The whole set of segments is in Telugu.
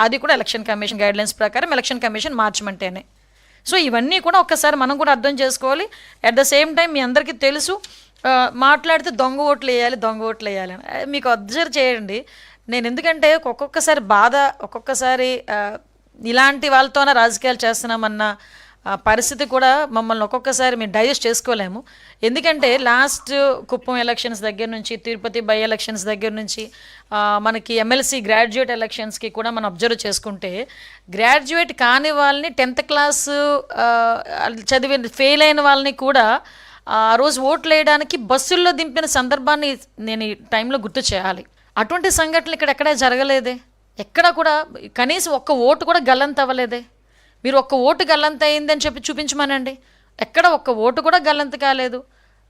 అది కూడా ఎలక్షన్ కమిషన్ గైడ్లైన్స్ ప్రకారం ఎలక్షన్ కమిషన్ మార్చమంటేనే. సో ఇవన్నీ కూడా ఒక్కసారి మనం కూడా అర్థం చేసుకోవాలి. అట్ ద సేమ్ టైం మీ అందరికీ తెలుసు, మాట్లాడితే దొంగ ఓట్లు వేయాలి అని. మీకు అబ్జర్వ్ చేయండి, నేను ఎందుకంటే ఒక్కొక్కసారి బాధ, ఒక్కొక్కసారి ఇలాంటి వాళ్ళతోనే రాజకీయాలు చేస్తున్నామన్న పరిస్థితి కూడా మమ్మల్ని ఒక్కొక్కసారి మేము డైజెస్ట్ చేసుకోలేము. ఎందుకంటే లాస్ట్ కుప్పం ఎలక్షన్స్ దగ్గర నుంచి, తిరుపతి బై ఎలక్షన్స్ దగ్గర నుంచి, మనకి ఎమ్మెల్సీ గ్రాడ్యుయేట్ ఎలక్షన్స్కి కూడా మనం అబ్జర్వ్ చేసుకుంటే, గ్రాడ్యుయేట్ కాని వాళ్ళని 10th క్లాసు చదివి ఫెయిల్ అయిన వాళ్ళని కూడా ఆ రోజు ఓట్లు వేయడానికి బస్సుల్లో దింపిన సందర్భాన్ని నేను ఈ టైంలో గుర్తు చేయాలి. అటువంటి సంఘటనలు ఇక్కడ ఎక్కడా జరగలేదే, ఎక్కడ కూడా కనీసం ఒక్క ఓటు కూడా గల్లంత అవ్వలేదే. మీరు ఒక్క ఓటు గల్లంత అయిందని చెప్పి చూపించమనండి, ఎక్కడ ఒక్క ఓటు కూడా గల్లంత కాలేదు.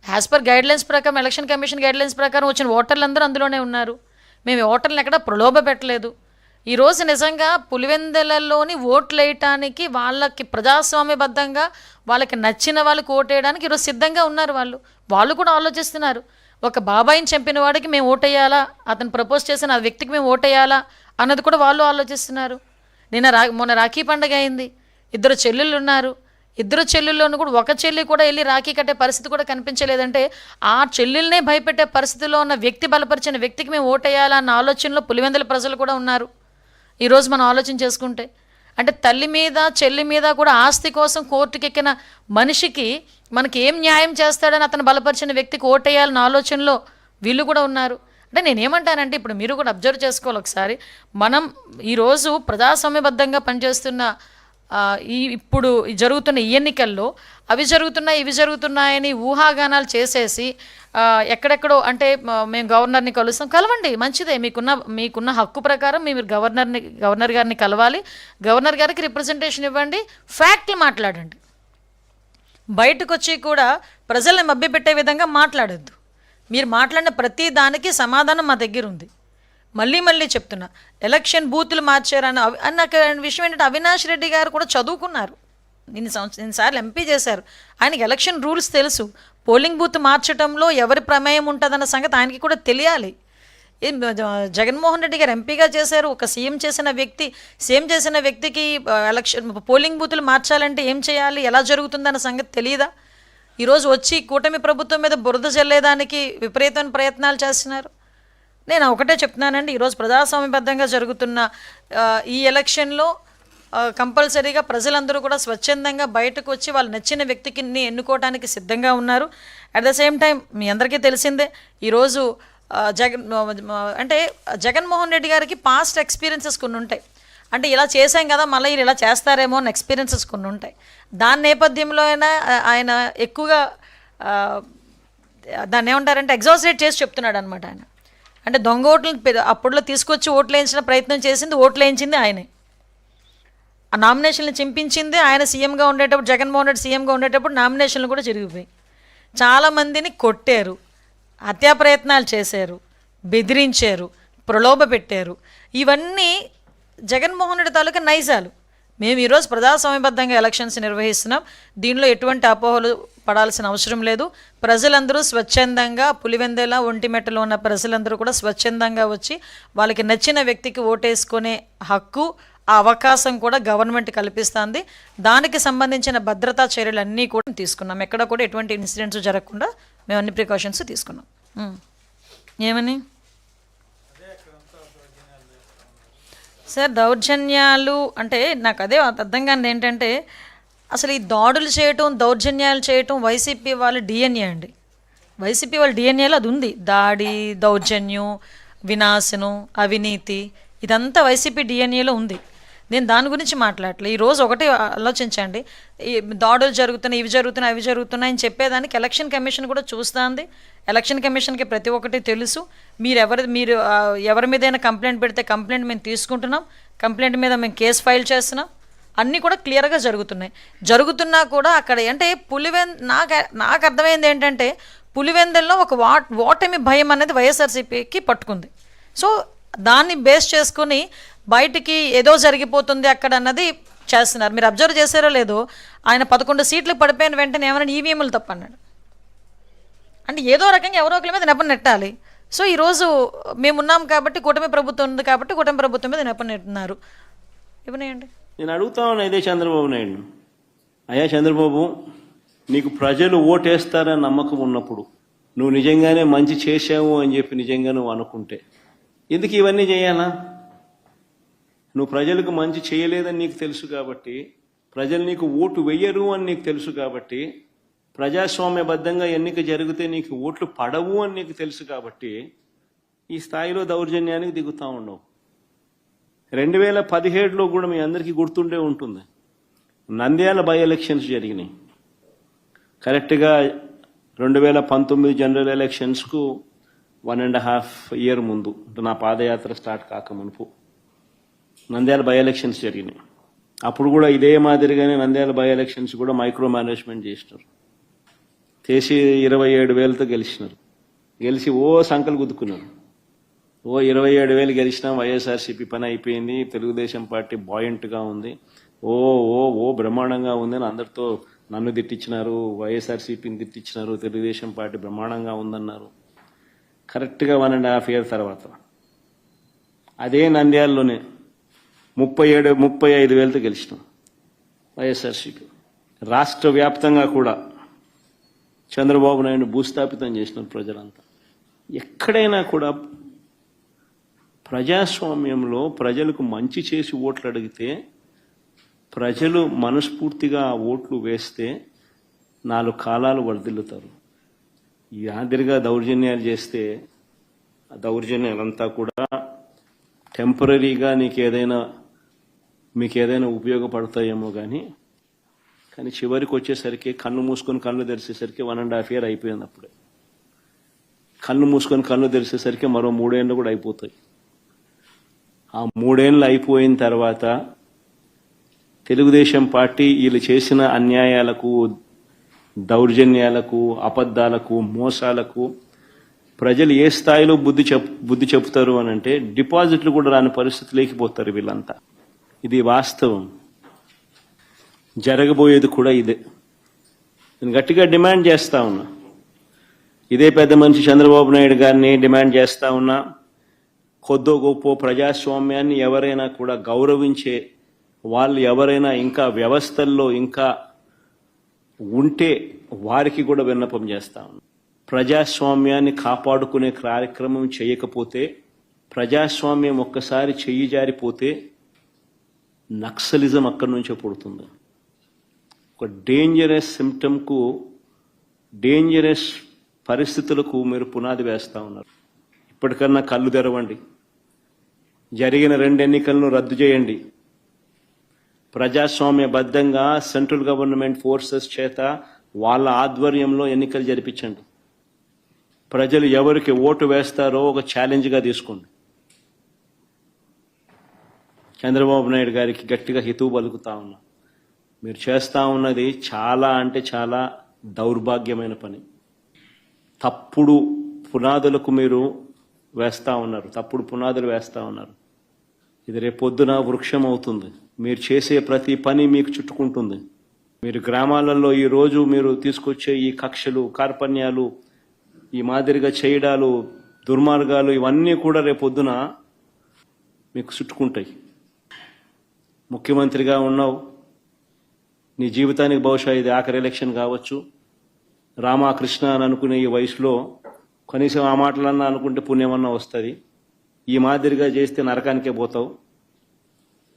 యాజ్ పర్ గైడ్లైన్స్ ప్రకారం, ఎలక్షన్ కమిషన్ గైడ్లైన్స్ ప్రకారం వచ్చిన ఓటర్లు అందరూ అందులోనే ఉన్నారు. మేము ఓటర్లను ఎక్కడ ప్రలోభ పెట్టలేదు. ఈరోజు నిజంగా పులివెందులలోని ఓట్లు వేయటానికి వాళ్ళకి ప్రజాస్వామ్యబద్ధంగా వాళ్ళకి నచ్చిన వాళ్ళకి ఓటేయడానికి ఈరోజు సిద్ధంగా ఉన్నారు. వాళ్ళు కూడా ఆలోచిస్తున్నారు. ఒక బాబాయిని చంపిన వాడికి మేము ఓటేయాలా, అతను ప్రపోజ్ చేసిన ఆ వ్యక్తికి మేము ఓటేయాలా అన్నది కూడా వాళ్ళు ఆలోచిస్తున్నారు. మొన్న రాఖీ పండుగ అయింది, 2 చెల్లెళ్ళు ఉన్నారు. 2 చెల్లెల్లోనూ కూడా ఒక చెల్లి కూడా వెళ్ళి రాఖీ కట్టే పరిస్థితి కూడా కనిపించలేదంటే, ఆ చెల్లెల్నే భయపెట్టే పరిస్థితిలో ఉన్న వ్యక్తి, బలపరిచిన వ్యక్తికి మేము ఓటేయాలన్న ఆలోచనలో పులివెందుల ప్రజలు కూడా ఉన్నారు. ఈరోజు మనం ఆలోచన చేసుకుంటే, అంటే తల్లి మీద చెల్లి మీద కూడా ఆస్తి కోసం కోర్టుకి ఎక్కిన మనిషికి మనకి ఏం న్యాయం చేస్తాడని అతను బలపరిచిన వ్యక్తికి ఓటేయాలన్న ఆలోచనలో వీళ్ళు కూడా ఉన్నారు. అంటే నేనేమంటానంటే, ఇప్పుడు మీరు కూడా అబ్జర్వ్ చేసుకోవాలి ఒకసారి. మనం ఈరోజు ప్రజాస్వామ్యబద్ధంగా పనిచేస్తున్న ఇప్పుడు జరుగుతున్న ఈ ఎన్నికల్లో అవి ఇవి జరుగుతున్నాయని ఊహాగానాలు చేసేసి ఎక్కడెక్కడో అంటే మేము గవర్నర్ని కలుస్తాం, కలవండి, మంచిదే, మీకున్న హక్కు ప్రకారం మీరు గవర్నర్ గారిని కలవాలి, గవర్నర్ గారికి రిప్రజెంటేషన్ ఇవ్వండి, ఫ్యాక్ట్లు మాట్లాడండి. బయటకు వచ్చి కూడా ప్రజల్ని మభ్యపెట్టే విధంగా మాట్లాడొద్దు. మీరు మాట్లాడిన ప్రతి దానికి సమాధానం మా దగ్గర ఉంది. మళ్ళీ చెప్తున్నా, ఎలక్షన్ బూతులు మార్చారని నాకు విషయం ఏంటంటే, అవినాష్ రెడ్డి గారు కూడా చదువుకున్నారు, ఎన్నిసార్లు ఎంపీ చేశారు, ఆయనకి ఎలక్షన్ రూల్స్ తెలుసు. పోలింగ్ బూత్ మార్చడంలో ఎవరి ప్రమేయం ఉంటుందన్న సంగతి ఆయనకి కూడా తెలియాలి. జగన్మోహన్ రెడ్డి గారు ఎంపీగా చేశారు, ఒక సీఎం చేసిన వ్యక్తికి ఎలక్షన్ పోలింగ్ బూతులు మార్చాలంటే ఏం చేయాలి, ఎలా జరుగుతుందన్న సంగతి తెలియదా? ఈరోజు వచ్చి కూటమి ప్రభుత్వం మీద బురద జల్లేదానికి విపరీతమైన ప్రయత్నాలు చేస్తున్నారు. నేను ఒకటే చెప్తున్నానండి, ఈరోజు ప్రజాస్వామ్యబద్ధంగా జరుగుతున్న ఈ ఎలక్షన్లో కంపల్సరీగా ప్రజలందరూ కూడా స్వచ్ఛందంగా బయటకు వచ్చి వాళ్ళు నచ్చిన వ్యక్తికి ఎన్నుకోవడానికి సిద్ధంగా ఉన్నారు. అట్ ద సేమ్ టైం మీ అందరికీ తెలిసిందే, ఈరోజు జగన్మోహన్ రెడ్డి గారికి పాస్ట్ ఎక్స్పీరియన్సెస్ కొన్ని ఉంటాయి. అంటే ఇలా చేశాం కదా, మళ్ళీ ఇలా చేస్తారేమో అన్న ఎక్స్పీరియన్సెస్ కొన్ని ఉంటాయి. దాని నేపథ్యంలో ఆయన ఎక్కువగా దాన్ని ఏమంటారంటే ఎగ్జాజరేట్ చేసి చెప్తున్నాడు అనమాట. ఆయన అంటే దొంగ ఓట్లు అప్పట్లో తీసుకొచ్చి ఓట్లు వేయించిన ప్రయత్నం చేసింది, ఓట్లు వేయించింది ఆయనే, ఆ నామినేషన్లు చింపించింది ఆయన. సీఎంగా ఉండేటప్పుడు, జగన్మోహన్ రెడ్డి సీఎంగా ఉండేటప్పుడు నామినేషన్లు కూడా జరిగిపోయి చాలామందిని కొట్టారు, హత్యా ప్రయత్నాలు చేశారు, బెదిరించారు, ప్రలోభ పెట్టారు. ఇవన్నీ జగన్మోహన్ రెడ్డి తాలూకా నైజాలు. మేము ఈరోజు ప్రజాస్వామ్యబద్ధంగా ఎలక్షన్స్ నిర్వహిస్తున్నాం, దీనిలో ఎటువంటి అపోహలు పడాల్సిన అవసరం లేదు. ప్రజలందరూ స్వచ్ఛందంగా, పులివెందుల ఒంటిమెట్టలో ఉన్న ప్రజలందరూ కూడా స్వచ్ఛందంగా వచ్చి వాళ్ళకి నచ్చిన వ్యక్తికి ఓటేసుకునే హక్కు, ఆ అవకాశం కూడా గవర్నమెంట్ కల్పిస్తుంది. దానికి సంబంధించిన భద్రతా చర్యలు అన్నీ కూడా తీసుకున్నాం. ఎక్కడ కూడా ఎటువంటి ఇన్సిడెంట్స్ జరగకుండా మేము అన్ని ప్రికాషన్స్ తీసుకున్నాం. ఏమని సార్ దౌర్జన్యాలు అంటే నాకు అదే అర్థం కానిది ఏంటంటే, అసలు ఈ దాడులు చేయటం, దౌర్జన్యాలు చేయటం వైసీపీ వాళ్ళ డిఎన్ఏ అండి. వైసీపీ వాళ్ళ డిఎన్ఏలో అది ఉంది. దాడి, దౌర్జన్యం, వినాశనం, అవినీతి, ఇదంతా వైసీపీ డిఎన్ఏలో ఉంది. నేను దాని గురించి మాట్లాడలేదు. ఈరోజు ఒకటి ఆలోచించండి, ఈ దాడులు జరుగుతున్నాయి, ఇవి జరుగుతున్నాయి, అవి జరుగుతున్నాయి అని చెప్పేదానికి ఎలక్షన్ కమిషన్ కూడా చూస్తుంది. ఎలక్షన్ కమిషన్కి ప్రతి ఒక్కటి తెలుసు. మీరు ఎవరి మీదైనా కంప్లైంట్ పెడితే కంప్లైంట్ మేము తీసుకుంటున్నాం, కంప్లైంట్ మీద మేము కేసు ఫైల్ చేస్తున్నాం, అన్నీ కూడా క్లియర్గా జరుగుతున్నా కూడా అక్కడ అంటే నాకు అర్థమైంది ఏంటంటే, పులివెందుల్లో ఒక ఓటమి భయం అనేది వైఎస్ఆర్సీపీకి పట్టుకుంది. సో దాన్ని బేస్ చేసుకుని బయటికి ఏదో జరిగిపోతుంది అక్కడ అన్నది చేస్తున్నారు. మీరు అబ్జర్వ్ చేశారో లేదో, ఆయన 11 సీట్లు పడిపోయిన వెంటనే ఏమన్నా ఈవీఎంలు తప్పన్నాడు. అంటే ఏదో రకంగా ఎవరో ఒకరి మీద నెపం నెట్టాలి. సో ఈరోజు మేమున్నాం కాబట్టి, కూటమి ప్రభుత్వం ఉంది కాబట్టి కూటమి ప్రభుత్వం మీద నెపం నెట్టున్నారు. ఇవ్వనేయండి. నేను అడుగుతా ఉన్నా ఇదే చంద్రబాబు నాయుడు, అయ్యా చంద్రబాబు, నీకు ప్రజలు ఓటేస్తారని నమ్మకం ఉన్నప్పుడు, నువ్వు నిజంగానే మంచి చేశావు అని చెప్పి నిజంగా నువ్వు అనుకుంటే ఎందుకు ఇవన్నీ చేయాలా? నువ్వు ప్రజలకు మంచి చేయలేదని నీకు తెలుసు కాబట్టి, ప్రజలు నీకు ఓటు వెయ్యరు అని నీకు తెలుసు కాబట్టి, ప్రజాస్వామ్యబద్ధంగా ఎన్నిక జరిగితే నీకు ఓట్లు పడవు అని నీకు తెలుసు కాబట్టి ఈ స్థాయిలో దౌర్జన్యానికి దిగుతూ ఉండవు. 2017లో కూడా మీ అందరికీ గుర్తుండే ఉంటుంది, నంద్యాల బై ఎలక్షన్స్ జరిగినాయి. కరెక్ట్గా 2019 జనరల్ ఎలక్షన్స్కు 1.5 ఇయర్ ముందు, నా పాదయాత్ర స్టార్ట్ కాక మునుపు నంద్యాల బై ఎలక్షన్స్ జరిగినాయి. అప్పుడు కూడా ఇదే మాదిరిగానే నంద్యాల బై ఎలక్షన్స్ కూడా మైక్రో మేనేజ్మెంట్ చేసినారు. చేసి 27,000తో గెలిచినారు. గెలిచి సంకలు గుద్దుకున్నారు. 27,000 గెలిచినాం, వైఎస్ఆర్సీపీ పని అయిపోయింది, తెలుగుదేశం పార్టీ బాయింట్గా ఉంది, బ్రహ్మాండంగా ఉంది అని అందరితో నన్ను తిట్టించినారు, వైఎస్ఆర్సీపీని తిట్టించినారు, తెలుగుదేశం పార్టీ బ్రహ్మాండంగా ఉందన్నారు. కరెక్ట్గా 1.5 ఇయర్ తర్వాత అదే నంద్యాలలోనే 35,000తో గెలిచినాం వైఎస్ఆర్సీపీ. రాష్ట్ర వ్యాప్తంగా కూడా చంద్రబాబు నాయుడు భూస్థాపితం చేసినారు ప్రజలంతా. ఎక్కడైనా కూడా ప్రజాస్వామ్యంలో ప్రజలకు మంచి చేసి ఓట్లు అడిగితే, ప్రజలు మనస్ఫూర్తిగా ఆ ఓట్లు వేస్తే 4 కాలాలు వర్ధిల్లుతారు. ఈ మాదిరిగా దౌర్జన్యాలు చేస్తే ఆ దౌర్జన్యాలంతా కూడా టెంపరీగా మీకు ఏదైనా ఉపయోగపడతాయేమో కానీ చివరికి వచ్చేసరికి కన్ను మూసుకొని కళ్ళు తెరిచేసరికి 1.5 ఇయర్ అయిపోయింది. అప్పుడే కన్ను మూసుకొని కళ్ళు తెరిచేసరికి మరో 3 ఏళ్ళు కూడా అయిపోతాయి. ఆ 3 ఏళ్ళు అయిపోయిన తర్వాత తెలుగుదేశం పార్టీ వీళ్ళు చేసిన అన్యాయాలకు, దౌర్జన్యాలకు, అబద్ధాలకు, మోసాలకు ప్రజలు ఏ స్థాయిలో బుద్ధి చెప్తారు అని అంటే డిపాజిట్లు కూడా రాని పరిస్థితి లేకపోతారు వీళ్ళంతా. ఇది వాస్తవం. జరగబోయేది కూడా ఇదే. నేను గట్టిగా డిమాండ్ చేస్తా ఉన్నా, ఇదే పెద్ద మనిషి చంద్రబాబు నాయుడు గారిని డిమాండ్ చేస్తా ఉన్నా, కొద్దో గొప్ప ప్రజాస్వామ్యాన్ని ఎవరైనా కూడా గౌరవించే వాళ్ళు ఎవరైనా ఇంకా వ్యవస్థల్లో ఇంకా ఉంటే వారికి కూడా విన్నపం చేస్తా ఉన్నా. ప్రజాస్వామ్యాన్ని కాపాడుకునే కార్యక్రమం చేయకపోతే, ప్రజాస్వామ్యం ఒక్కసారి చెయ్యి జారిపోతే నక్సలిజం అక్కడి నుంచే పుడుతుంది. ఒక డేంజరస్ సిమ్టమ్కు, డేంజరస్ పరిస్థితులకు మీరు పునాది వేస్తూ ఉన్నారు. ఇప్పటికన్నా కళ్ళు తెరవండి. జరిగిన 2 ఎన్నికలను రద్దు చేయండి. ప్రజాస్వామ్యబద్ధంగా సెంట్రల్ గవర్నమెంట్ ఫోర్సెస్ చేత వాళ్ళ ఆధ్వర్యంలో ఎన్నికలు జరిపించండి. ప్రజలు ఎవరికి ఓటు వేస్తారో ఒక ఛాలెంజ్గా తీసుకోండి. చంద్రబాబు నాయుడు గారికి గట్టిగా హితవు పలుకుతా ఉన్నా, మీరు చేస్తూ ఉన్నది చాలా అంటే చాలా దౌర్భాగ్యమైన పని. తప్పుడు పునాదులకు మీరు వేస్తూ ఉన్నారు, తప్పుడు పునాదులు వేస్తూ ఉన్నారు. ఇది రేపొద్దున వృక్షం అవుతుంది. మీరు చేసే ప్రతి పని మీకు చుట్టుకుంటుంది. మీరు గ్రామాలలో ఈరోజు మీరు తీసుకొచ్చే ఈ కక్షలు, కార్పణ్యాలు, ఈ మాదిరిగా చేయడాలు, దుర్మార్గాలు, ఇవన్నీ కూడా రేపొద్దున మీకు చుట్టుకుంటాయి. ముఖ్యమంత్రిగా ఉన్నావు, నీ జీవితానికి బహుశా ఇది ఆఖరి ఎలక్షన్ కావచ్చు. రామకృష్ణ అని అనుకునే ఈ వయసులో కనీసం ఆ మాటలన్నా అనుకుంటే పుణ్యమన్నా వస్తుంది. ఈ మాదిరిగా చేస్తే నరకానికే పోతావు.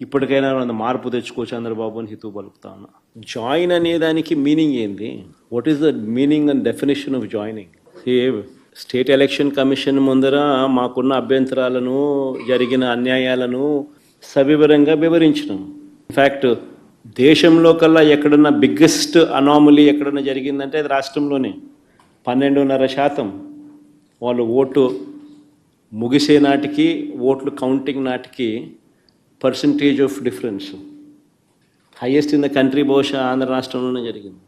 ఇప్పటికైనా మార్పు తెచ్చుకో చంద్రబాబు అని హితవు పలుకుతా ఉన్నా. జాయిన్ అనే దానికి మీనింగ్ ఏంది? What is the meaning and definition of joining? State election commission ముందర మాకున్న అభ్యంతరాలను, జరిగిన అన్యాయాలను సవివరంగా వివరించినాం. ఇన్ఫ్యాక్ట్ దేశంలో కల్లా ఎక్కడన్నా బిగ్గెస్ట్ అనామలీ ఎక్కడన్నా జరిగిందంటే అది రాష్ట్రంలోనే. 12.5% వాళ్ళు ఓటు ముగిసే నాటికి, ఓట్లు కౌంటింగ్ నాటికి percentage of difference highest in the country బహుశా ఆంధ్ర రాష్ట్రంలోనే జరిగింది.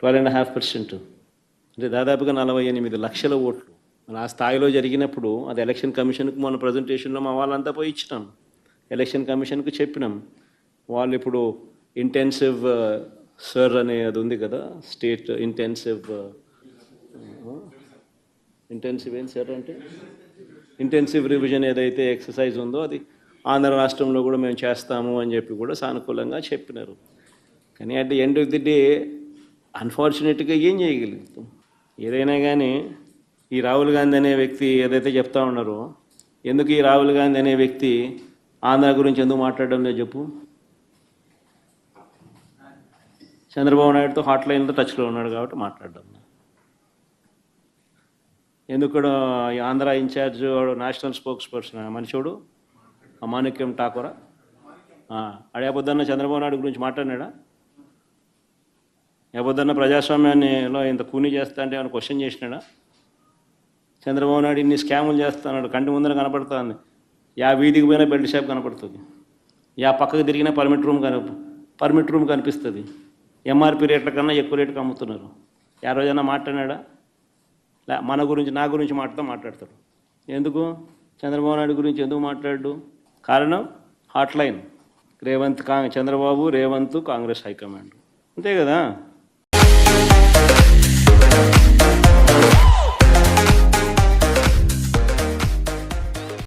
12.5%, అంటే దాదాపుగా 48 లక్షల ఓట్లు. ఆ స్థాయిలో జరిగినప్పుడు అది ఎలక్షన్ కమిషన్కి మన ప్రజెంటేషన్లో మా వాళ్ళంతా పోయి ఇచ్చినాం. ఎలక్షన్ కమిషన్కి చెప్పినాం. వాళ్ళు ఇప్పుడు ఇంటెన్సివ్ సర్ అనే అది ఉంది కదా, స్టేట్ ఇంటెన్సివ్ ఏంటి సార్ అంటే ఇంటెన్సివ్ రివిజన్ ఏదైతే ఎక్సర్సైజ్ ఉందో అది ఆంధ్ర రాష్ట్రంలో కూడా మేము చేస్తాము అని చెప్పి కూడా సానుకూలంగా చెప్పినారు. కానీ at the end of the day అన్ఫార్చునేట్గా ఏం చేయగలుగుతాం? ఏదైనా కానీ ఈ రాహుల్ గాంధీ అనే వ్యక్తి ఏదైతే చెప్తా ఉన్నారో, ఎందుకు ఈ రాహుల్ గాంధీ అనే వ్యక్తి ఆంధ్ర గురించి ఎందుకు మాట్లాడడం లేదు చెప్పు? చంద్రబాబు నాయుడుతో హాట్ లైన్లో టచ్లో ఉన్నాడు కాబట్టి మాట్లాడడం. ఎందుకు కూడా ఈ Andhra in charge national spokesperson మనిషివాడు అమానిక్యం ఠాకూరా అడేపొద్దన్న చంద్రబాబు నాయుడు గురించి మాట్లాడినాడా? ఏపొద్దన్న ప్రజాస్వామ్యాన్నిలో ఇంత కూనీ చేస్తా అంటే ఆయన క్వశ్చన్ చేసినాడా? చంద్రబాబు నాయుడు ఇన్ని స్కాములు చేస్తున్నాడు, కంటి ముందర కనపడుతుంది. యా వీధికి పోయినా బెల్ట్ షాప్ కనపడుతుంది, యా పక్కకు తిరిగినా పర్మిట్ రూమ్ కనిపిస్తుంది. ఎంఆర్పి రేట్ల కన్నా ఎక్కువ రేటుకి అమ్ముతున్నారు. యా రోజైనా మాట్లాడినాడా? మన గురించి నా గురించి మాట్లాడతాడు. ఎందుకు చంద్రబాబు నాయుడు గురించి ఎందుకు మాట్లాడు? కారణం hot line Chandrababu Revanth Congress high command, అంతే కదా.